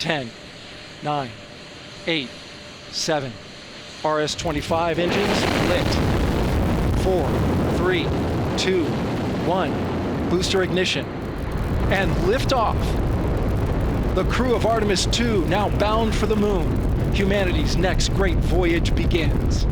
10, 9, 8, 7. RS-25 engines lit. 4, 3, 2, 1. Booster ignition. And liftoff. The crew of Artemis II now bound for the moon. Humanity's next great voyage begins.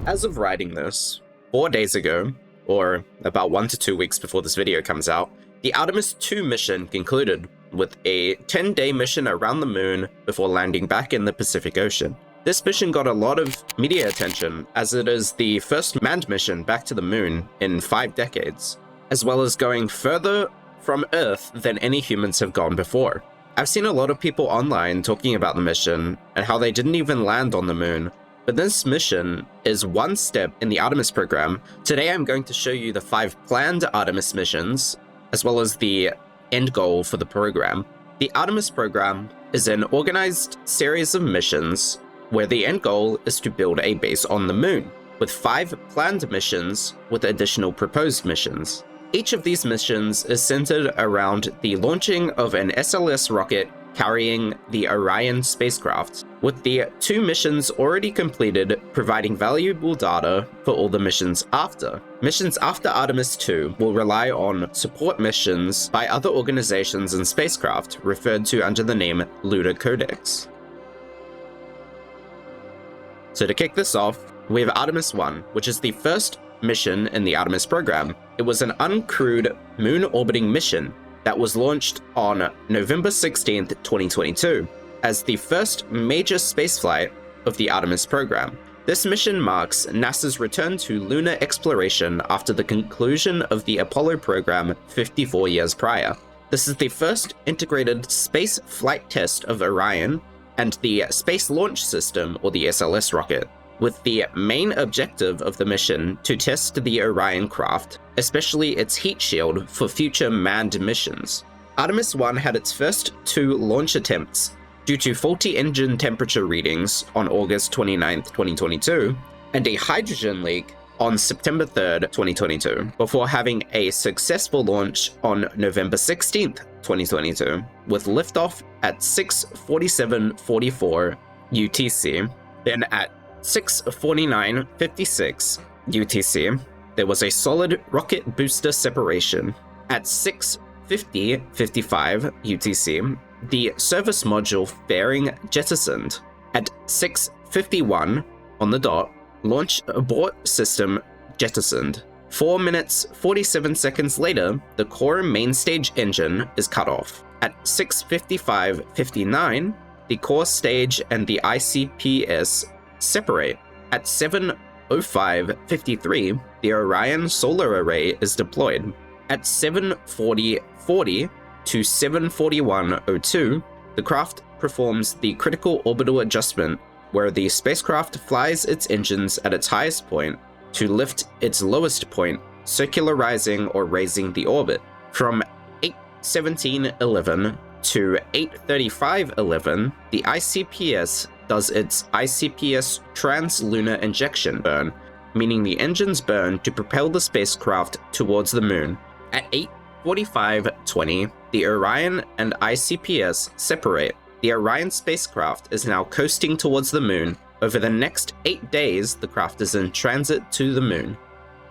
As of writing this, 4 days ago, or about 1 to 2 weeks before this video comes out, the Artemis II mission concluded with a 10-day mission around the moon before landing back in the Pacific Ocean. This mission got a lot of media attention, as it is the first manned mission back to the moon in 5 decades, as well as going further from Earth than any humans have gone before. I've seen a lot of people online talking about the mission and how they didn't even land on the moon, but this mission is one step in the Artemis program. Today I'm going to show you the 5 planned Artemis missions, as well as the end goal for the program. The Artemis program is an organized series of missions where the end goal is to build a base on the moon, with 5 planned missions with additional proposed missions. Each of these missions is centered around the launching of an SLS rocket carrying the Orion spacecraft, with the 2 missions already completed providing valuable data for all the missions after. Missions after Artemis II will rely on support missions by other organizations and spacecraft referred to under the name Lunar Codex. So to kick this off, we have Artemis I, which is the first mission in the Artemis program. It was an uncrewed moon orbiting mission that was launched on November 16th, 2022, as the first major spaceflight of the Artemis program. This mission marks NASA's return to lunar exploration after the conclusion of the Apollo program 54 years prior. This is the first integrated space flight test of Orion and the Space Launch System, or the SLS rocket, with the main objective of the mission to test the Orion craft, especially its heat shield, for future manned missions. Artemis I had its first 2 launch attempts due to faulty engine temperature readings on August 29, 2022, and a hydrogen leak on September 3, 2022, before having a successful launch on November 16, 2022, with liftoff at 6:47:44 UTC. Then at 6:49:56 UTC, there was a solid rocket booster separation. At 6:50:55 UTC, the service module fairing jettisoned. At 6:51 on the dot, launch abort system jettisoned. 4 minutes 47 seconds later, the core main stage engine is cut off. At 6:55:59, the core stage and the ICPS separate. At 7:05:53, the Orion solar array is deployed. At 7:40:40 to 7:41:02, the craft performs the critical orbital adjustment, where the spacecraft flies its engines at its highest point to lift its lowest point, circularizing or raising the orbit. From 8:17:11 to 8:35:11, the ICPS does its ICPS trans-lunar injection burn, meaning the engines burn to propel the spacecraft towards the moon. At 8:45:20, the Orion and ICPS separate. The Orion spacecraft is now coasting towards the moon. Over the next 8 days, the craft is in transit to the moon.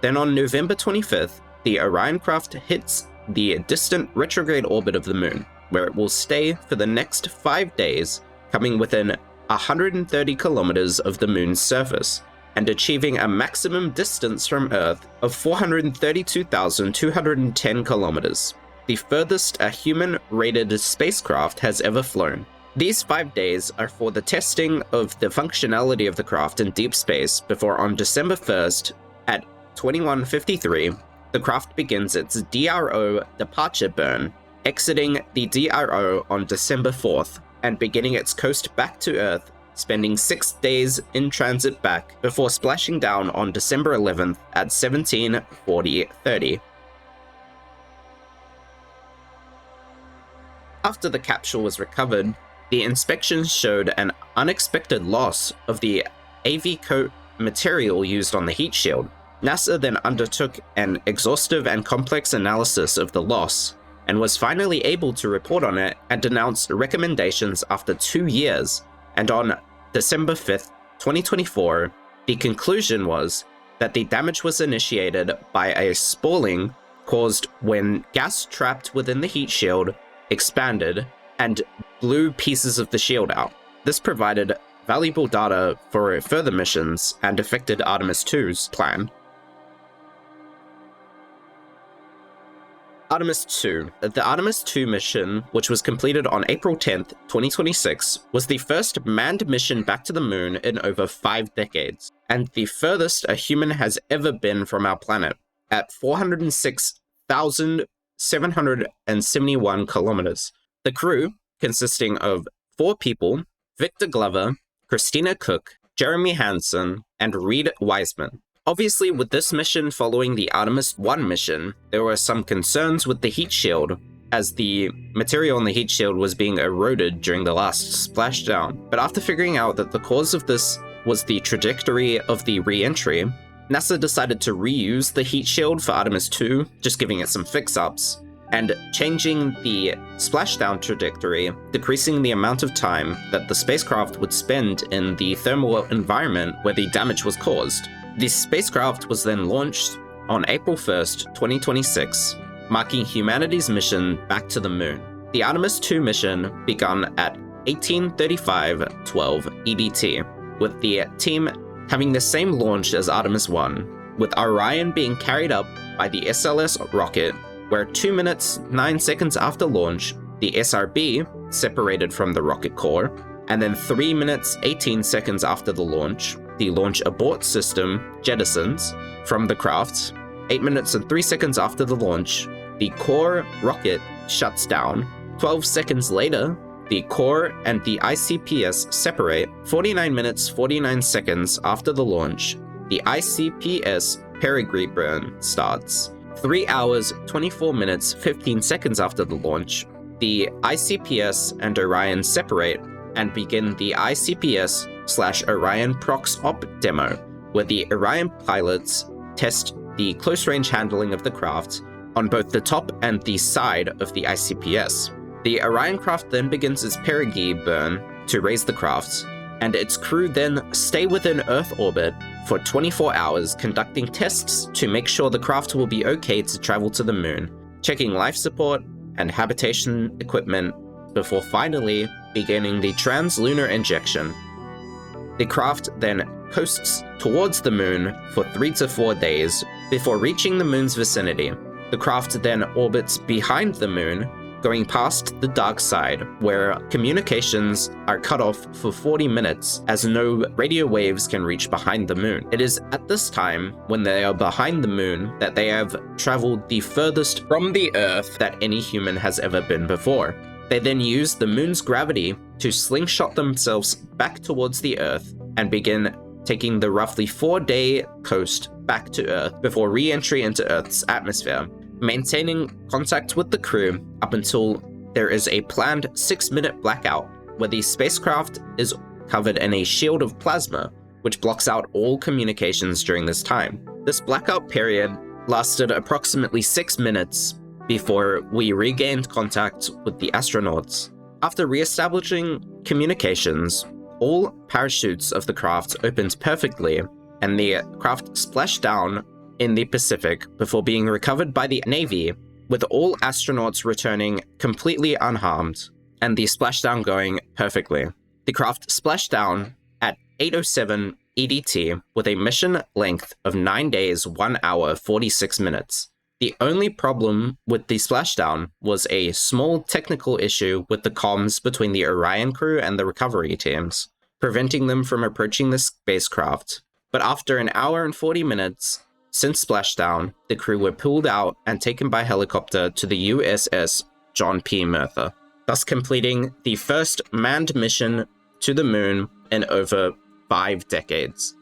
Then on November 25th, the Orion craft hits the distant retrograde orbit of the moon, where it will stay for the next 5 days, coming within 130 kilometers of the moon's surface, and achieving a maximum distance from Earth of 432,210 kilometers, the furthest a human-rated spacecraft has ever flown. These 5 days are for the testing of the functionality of the craft in deep space before on December 1st at 21:53, the craft begins its DRO departure burn, exiting the DRO on December 4th and beginning its coast back to Earth, spending 6 days in transit back before splashing down on December 11th at 17:40:30. After the capsule was recovered, the inspections showed an unexpected loss of the AV coat material used on the heat shield. NASA then undertook an exhaustive and complex analysis of the loss, and was finally able to report on it and announce recommendations after 2 years. And on December 5th, 2024, the conclusion was that the damage was initiated by a spalling caused when gas trapped within the heat shield expanded and blew pieces of the shield out. This provided valuable data for further missions and affected Artemis II's plan. Artemis II. The Artemis II mission, which was completed on April 10th, 2026, was the first manned mission back to the moon in over 5 decades, and the furthest a human has ever been from our planet, at 406,771 kilometers. The crew, consisting of 4 people, Victor Glover, Christina Cook, Jeremy Hansen, and Reed Wiseman. Obviously, with this mission following the Artemis I mission, there were some concerns with the heat shield, as the material in the heat shield was being eroded during the last splashdown. But after figuring out that the cause of this was the trajectory of the re-entry, NASA decided to reuse the heat shield for Artemis II, just giving it some fix-ups, and changing the splashdown trajectory, decreasing the amount of time that the spacecraft would spend in the thermal environment where the damage was caused. The spacecraft was then launched on April 1st, 2026, marking Humanities' mission back to the moon. The Artemis II mission began at 1835-12 EDT, with the team having the same launch as Artemis I, with Orion being carried up by the SLS rocket, where 2 minutes 9 seconds after launch, the SRB separated from the rocket core, and then 3 minutes 18 seconds after the launch, the launch abort system jettisons from the craft. 8 minutes and 3 seconds after the launch, the core rocket shuts down. 12 seconds later, the core and the ICPS separate. 49 minutes 49 seconds after the launch, the ICPS perigee burn starts. 3 hours 24 minutes 15 seconds after the launch, the ICPS and Orion separate and begin the ICPS/Orion Prox Op demo, where the Orion pilots test the close-range handling of the craft on both the top and the side of the ICPS. The Orion craft then begins its perigee burn to raise the craft, and its crew then stay within Earth orbit for 24 hours conducting tests to make sure the craft will be okay to travel to the moon, checking life support and habitation equipment before finally beginning the translunar injection. The craft then coasts towards the moon for 3 to 4 days before reaching the moon's vicinity. The craft then orbits behind the moon, going past the dark side, where communications are cut off for 40 minutes as no radio waves can reach behind the moon. It is at this time, when they are behind the moon, that they have traveled the furthest from the Earth that any human has ever been before. They then use the moon's gravity to slingshot themselves back towards the Earth and begin taking the roughly 4-day coast back to Earth before re-entry into Earth's atmosphere, maintaining contact with the crew up until there is a planned 6-minute blackout where the spacecraft is covered in a shield of plasma, which blocks out all communications during this time. This blackout period lasted approximately 6 minutes before we regained contact with the astronauts. After re-establishing communications, all parachutes of the craft opened perfectly, and the craft splashed down in the Pacific before being recovered by the Navy, with all astronauts returning completely unharmed, and the splashdown going perfectly. The craft splashed down at 8:07 EDT with a mission length of 9 days, 1 hour, 46 minutes. The only problem with the splashdown was a small technical issue with the comms between the Orion crew and the recovery teams, preventing them from approaching the spacecraft. But after an hour and 40 minutes since splashdown, the crew were pulled out and taken by helicopter to the USS John P. Murtha, thus completing the first manned mission to the moon in over 5 decades.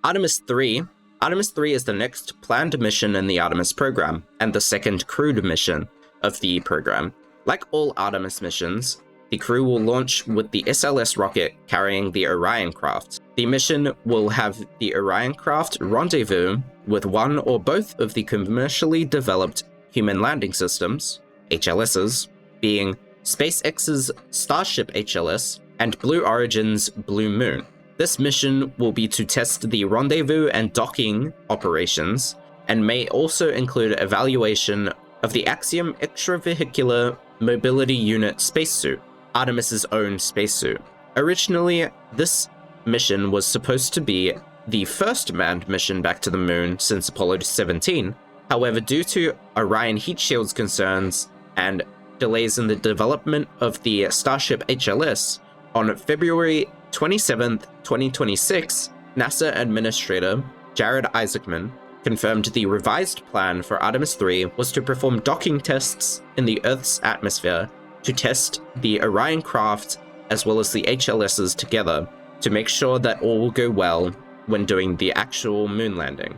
Artemis III. Artemis III is the next planned mission in the Artemis program, and the second crewed mission of the program. Like all Artemis missions, the crew will launch with the SLS rocket carrying the Orion craft. The mission will have the Orion craft rendezvous with one or both of the commercially developed human landing systems, HLSs, being SpaceX's Starship HLS and Blue Origin's Blue Moon. This mission will be to test the rendezvous and docking operations, and may also include evaluation of the Axiom Extravehicular Mobility Unit spacesuit, Artemis's own spacesuit. Originally, this mission was supposed to be the first manned mission back to the moon since Apollo 17. However, due to Orion heat shields concerns and delays in the development of the Starship HLS, on February 27, 2026, NASA Administrator Jared Isaacman confirmed the revised plan for Artemis 3 was to perform docking tests in the Earth's atmosphere to test the Orion craft as well as the HLSs together to make sure that all will go well when doing the actual moon landing.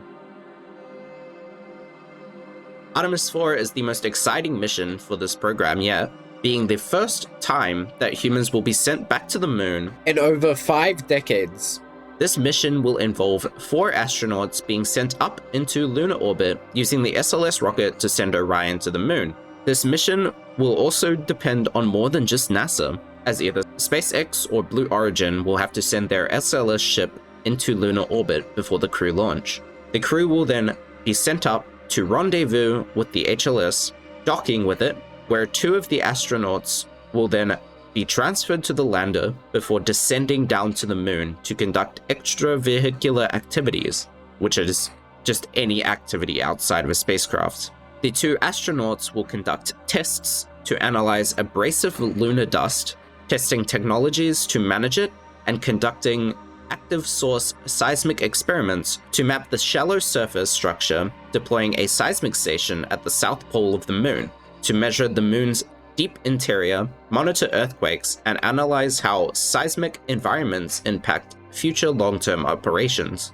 Artemis 4 is the most exciting mission for this program yet, being the first time that humans will be sent back to the moon in over 5 decades. This mission will involve 4 astronauts being sent up into lunar orbit using the SLS rocket to send Orion to the moon. This mission will also depend on more than just NASA, as either SpaceX or Blue Origin will have to send their SLS ship into lunar orbit before the crew launch. The crew will then be sent up to rendezvous with the HLS, docking with it, where 2 of the astronauts will then be transferred to the lander before descending down to the moon to conduct extravehicular activities, which is just any activity outside of a spacecraft. The 2 astronauts will conduct tests to analyze abrasive lunar dust, testing technologies to manage it, and conducting active source seismic experiments to map the shallow surface structure, deploying a seismic station at the south pole of the moon to measure the moon's deep interior, monitor earthquakes, and analyze how seismic environments impact future long-term operations.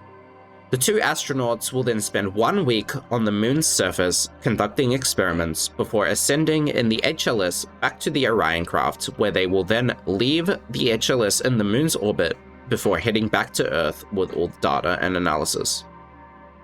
The 2 astronauts will then spend 1 week on the moon's surface conducting experiments before ascending in the HLS back to the Orion craft, where they will then leave the HLS in the moon's orbit before heading back to Earth with all the data and analysis.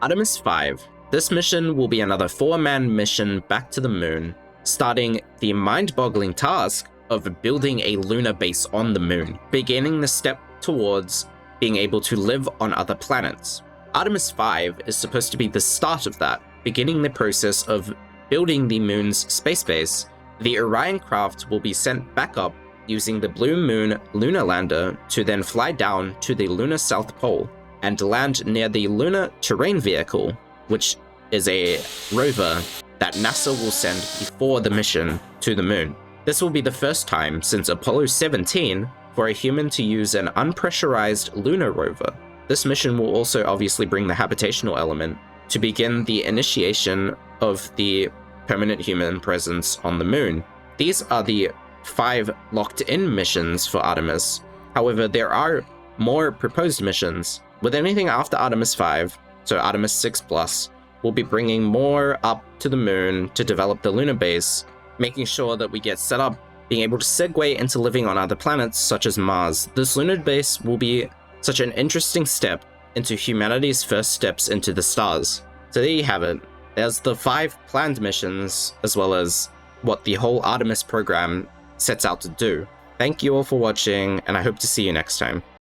Artemis 5. This mission will be another 4-man mission back to the moon, starting the mind-boggling task of building a lunar base on the moon, beginning the step towards being able to live on other planets. Artemis 5 is supposed to be the start of that, beginning the process of building the moon's space base. The Orion craft will be sent back up using the Blue Moon lunar lander to then fly down to the lunar south pole and land near the Lunar Terrain Vehicle, which is a rover that NASA will send before the mission to the moon. This will be the first time since Apollo 17 for a human to use an unpressurized lunar rover. This mission will also obviously bring the habitational element to begin the initiation of the permanent human presence on the moon. These are the 5 locked-in missions for Artemis. However, there are more proposed missions. With anything after Artemis 5, so Artemis 6+, we'll be bringing more up to the moon to develop the lunar base, making sure that we get set up, being able to segue into living on other planets such as Mars. This lunar base will be such an interesting step into humanity's first steps into the stars. So there you have it. There's the 5 planned missions, as well as what the whole Artemis program sets out to do. Thank you all for watching, and I hope to see you next time.